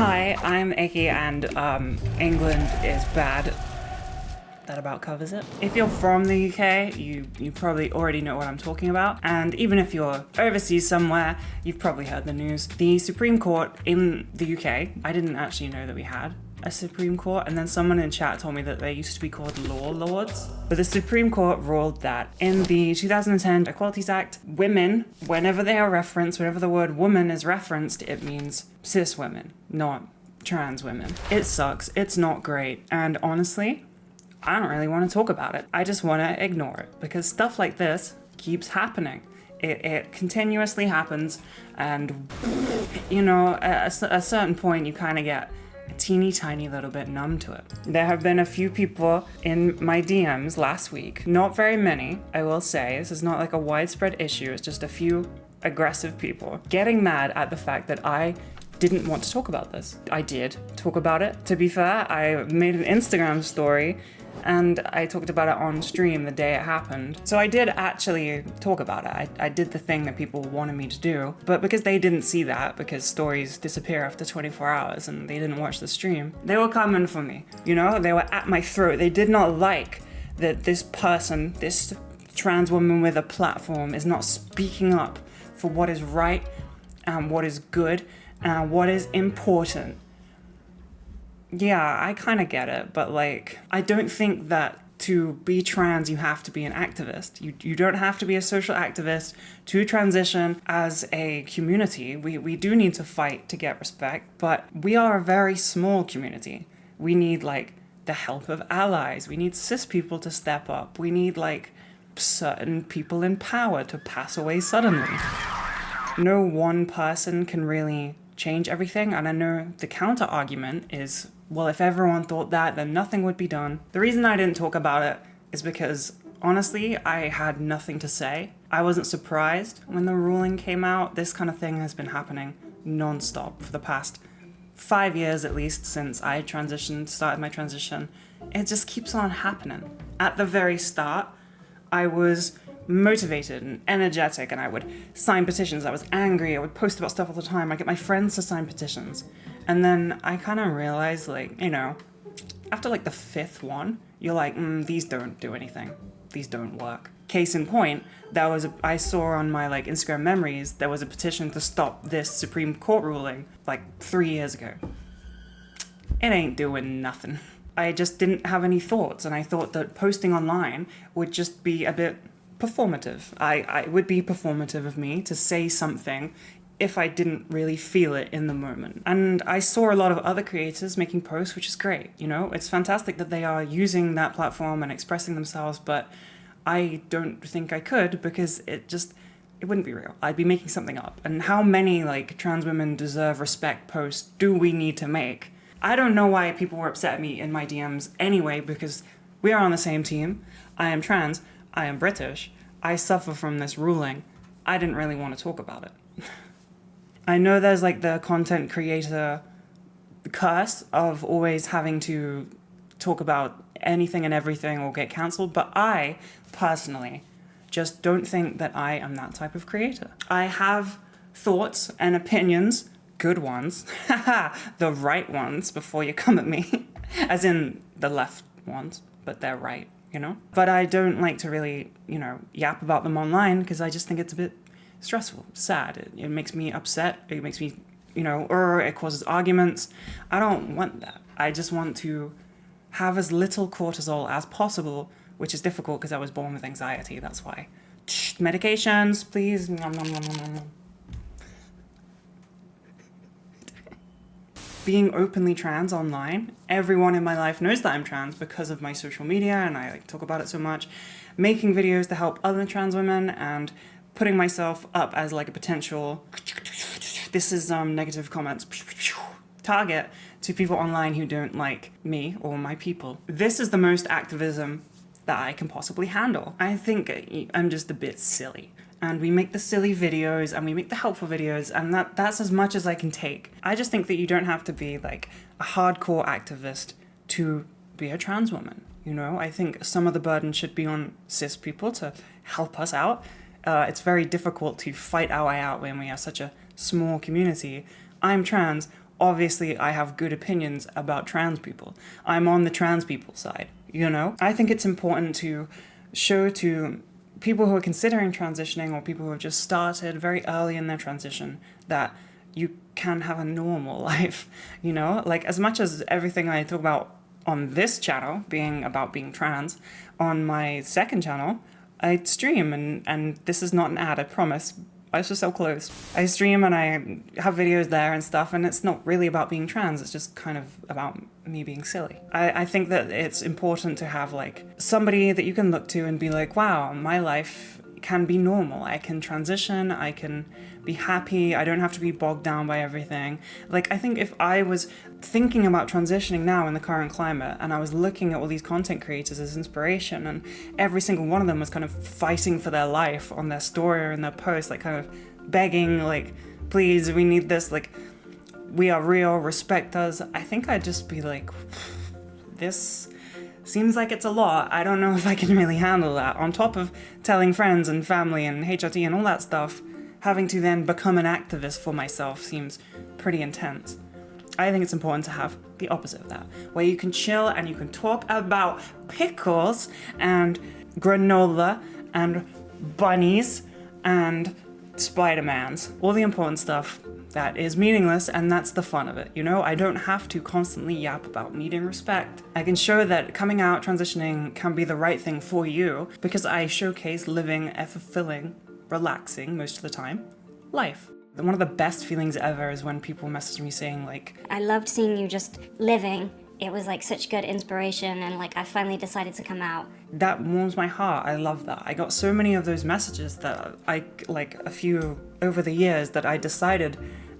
Hi, I'm Eki, and England is bad. That about covers it. If you're from the UK, you probably already know what I'm talking about. And even if you're overseas somewhere, you've probably heard the news. The Supreme Court in the UK, I didn't actually know that we had a Supreme Court, and then someone in chat told me that they used to be called law lords. But the Supreme Court ruled that in the 2010 Equalities Act, women, whenever they are referenced, whenever the word woman is referenced, it means cis women, not trans women. It sucks. It's not great. And honestly, I don't really want to talk about it. I just want to ignore it because stuff like this keeps happening. It continuously happens, and you know, at a certain point you kind of get a teeny tiny little bit numb to it. There have been a few people in my DMs last week, not very many, I will say. This is not like a widespread issue, it's just a few aggressive people getting mad at the fact that I didn't want to talk about this. I did talk about it. To be fair, I made an Instagram story and I talked about it on stream the day it happened. So I did actually talk about it. I did the thing that people wanted me to do, but because they didn't see that, because stories disappear after 24 hours and they didn't watch the stream, they were coming for me. You know, they were at my throat. They did not like that this person, this trans woman with a platform, is not speaking up for what is right and what is good and what is important. Yeah, I kind of get it, but like, I don't think that to be trans, you have to be an activist. You don't have to be a social activist to transition as a community. We do need to fight to get respect, but we are a very small community. We need like the help of allies. We need cis people to step up. We need like certain people in power to pass away suddenly. No one person can really change everything, and I know the counter argument is, well, if everyone thought that, then nothing would be done. The reason I didn't talk about it is because, honestly, I had nothing to say. I wasn't surprised when the ruling came out. This kind of thing has been happening non-stop for the past 5 years at least, since I started my transition. It just keeps on happening. At the very start, I was motivated and energetic, and I would sign petitions. I was angry. I would post about stuff all the time. I get my friends to sign petitions. And then I kind of realized, like, you know, after like the fifth one, you're like, these don't do anything. These don't work. Case in point, I saw on my like Instagram memories, there was a petition to stop this Supreme Court ruling like 3 years ago. It ain't doing nothing. I just didn't have any thoughts, and I thought that posting online would just be a bit performative. It would be performative of me to say something if I didn't really feel it in the moment. And I saw a lot of other creators making posts, which is great. You know, it's fantastic that they are using that platform and expressing themselves, but I don't think I could, because it wouldn't be real. I'd be making something up. And how many like trans women deserve respect posts do we need to make? I don't know why people were upset at me in my DMs anyway, because we are on the same team. I am trans. I am British. I suffer from this ruling. I didn't really want to talk about it. I know there's like the content creator curse of always having to talk about anything and everything or get cancelled, but I personally just don't think that I am that type of creator. I have thoughts and opinions, good ones, the right ones before you come at me, as in the left ones, but they're right. You know? But I don't like to really, you know, yap about them online, because I just think it's a bit stressful, sad. It makes me upset. It makes me, you know, or it causes arguments. I don't want that. I just want to have as little cortisol as possible, which is difficult because I was born with anxiety. That's why. Medications, please. Nom, nom, nom, nom, nom. Being openly trans online, everyone in my life knows that I'm trans because of my social media, and I like talk about it so much. Making videos to help other trans women and putting myself up as like a potential, this is negative comments, target to people online who don't like me or my people. This is the most activism that I can possibly handle. I think I'm just a bit silly. And we make the silly videos and we make the helpful videos, and that's as much as I can take. I just think that you don't have to be like a hardcore activist to be a trans woman. You know, I think some of the burden should be on cis people to help us out. It's very difficult to fight our way out when we are such a small community. I'm trans. obviously I have good opinions about trans people. I'm on the trans people side, you know? I think it's important to show to people who are considering transitioning or people who have just started very early in their transition that you can have a normal life, you know? Like, as much as everything I talk about on this channel being about being trans, on my second channel, I stream, and this is not an ad, I promise. I was just so close. I stream and I have videos there and stuff, and it's not really about being trans, it's just kind of about me being silly. I think that it's important to have like somebody that you can look to and be like, wow, my life can be normal. I can transition, I can be happy, I don't have to be bogged down by everything. Like, I think if I was thinking about transitioning now in the current climate and I was looking at all these content creators as inspiration, and every single one of them was kind of fighting for their life on their story or in their post, like kind of begging, like, please, we need this, like, we are real, respect us, I think I'd just be like, this seems like it's a lot. I don't know if I can really handle that. On top of telling friends and family and HRT and all that stuff, having to then become an activist for myself seems pretty intense. I think it's important to have the opposite of that, where you can chill and you can talk about pickles and granola and bunnies and Spider-Mans, all the important stuff that is meaningless, and that's the fun of it, you know? I don't have to constantly yap about needing respect. I can show that coming out, transitioning can be the right thing for you because I showcase living a fulfilling, relaxing, most of the time, life. One of the best feelings ever is when people message me saying like, I loved seeing you just living. It was like such good inspiration, and like I finally decided to come out. That warms my heart. I love that. I got so many of those messages that I, like a few over the years, that I decided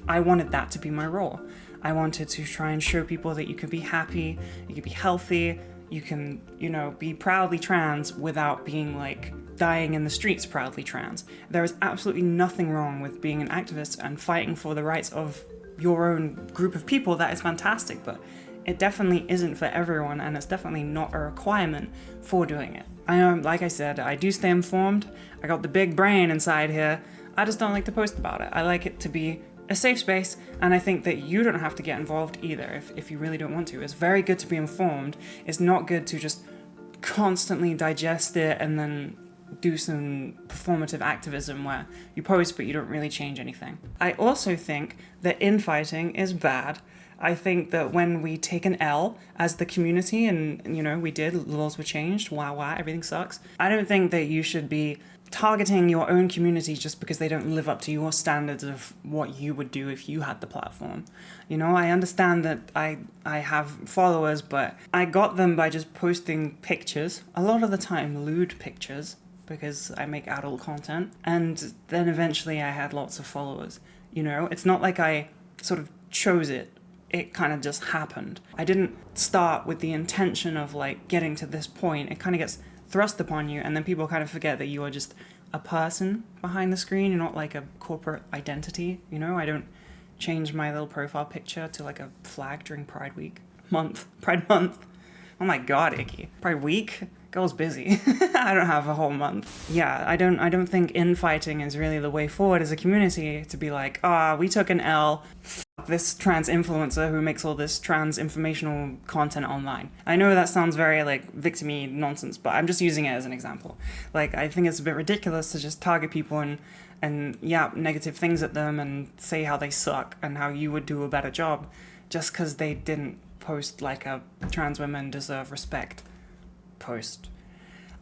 I wanted that to be my role. I wanted to try and show people that you can be happy, you can be healthy, you can, you know, be proudly trans without being like dying in the streets proudly trans. There is absolutely nothing wrong with being an activist and fighting for the rights of your own group of people. That is fantastic, but it definitely isn't for everyone, and it's definitely not a requirement for doing it. I know, like I said, I do stay informed. I got the big brain inside here. I just don't like to post about it. I like it to be a safe space, and I think that you don't have to get involved either if you really don't want to. It's very good to be informed. It's not good to just constantly digest it and then do some performative activism where you post but you don't really change anything. I also think that infighting is bad. I think that when we take an L as the community, and you know, we did, laws were changed, wow, everything sucks. I don't think that you should be targeting your own community just because they don't live up to your standards of what you would do if you had the platform. You know, I understand that I have followers, but I got them by just posting pictures, a lot of the time lewd pictures, because I make adult content, and then eventually I had lots of followers. You know, it's not like I sort of chose it. It kind of just happened. I didn't start with the intention of like getting to this point. It kind of gets thrust upon you, and then people kind of forget that you are just a person behind the screen. You're not like a corporate identity, you know? I don't change my little profile picture to like a flag during Pride Month. Oh my god, Icky. Pride Week? Girl's busy. I don't have a whole month. Yeah, I don't think infighting is really the way forward as a community, to be like, we took an L, this trans influencer who makes all this trans informational content online. I know that sounds very like victim-y nonsense, but I'm just using it as an example. Like, I think it's a bit ridiculous to just target people and yap negative things at them and say how they suck and how you would do a better job just because they didn't post like a trans women deserve respect post.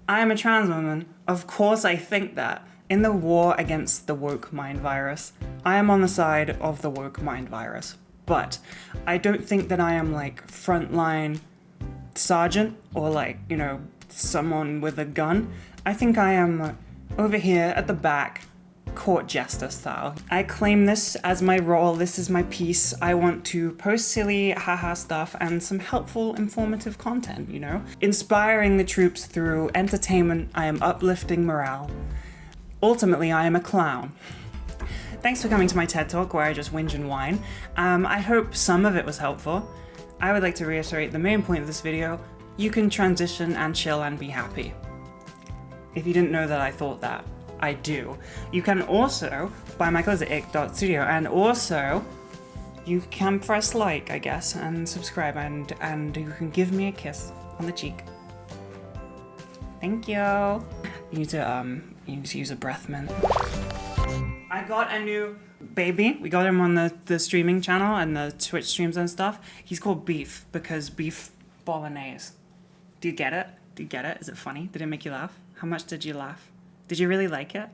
I am a trans woman. Of course I think that. In the war against the woke mind virus, I am on the side of the woke mind virus. But I don't think that I am like frontline sergeant or like, you know, someone with a gun. I think I am over here at the back, court jester style. I claim this as my role. This is my piece. I want to post silly haha stuff and some helpful, informative content, you know? Inspiring the troops through entertainment. I am uplifting morale. Ultimately, I am a clown. Thanks for coming to my TED Talk where I just whinge and whine. I hope some of it was helpful. I would like to reiterate the main point of this video. You can transition and chill and be happy. If you didn't know that I thought that, I do. You can also buy my clothes at ick.studio, and also you can press like, I guess, and subscribe, and you can give me a kiss on the cheek. Thank you. You need to use a breath mint. I got a new baby. We got him on the streaming channel and the Twitch streams and stuff. He's called Beef because beef bolognese. Do you get it? Do you get it? Is it funny? Did it make you laugh? How much did you laugh? Did you really like it?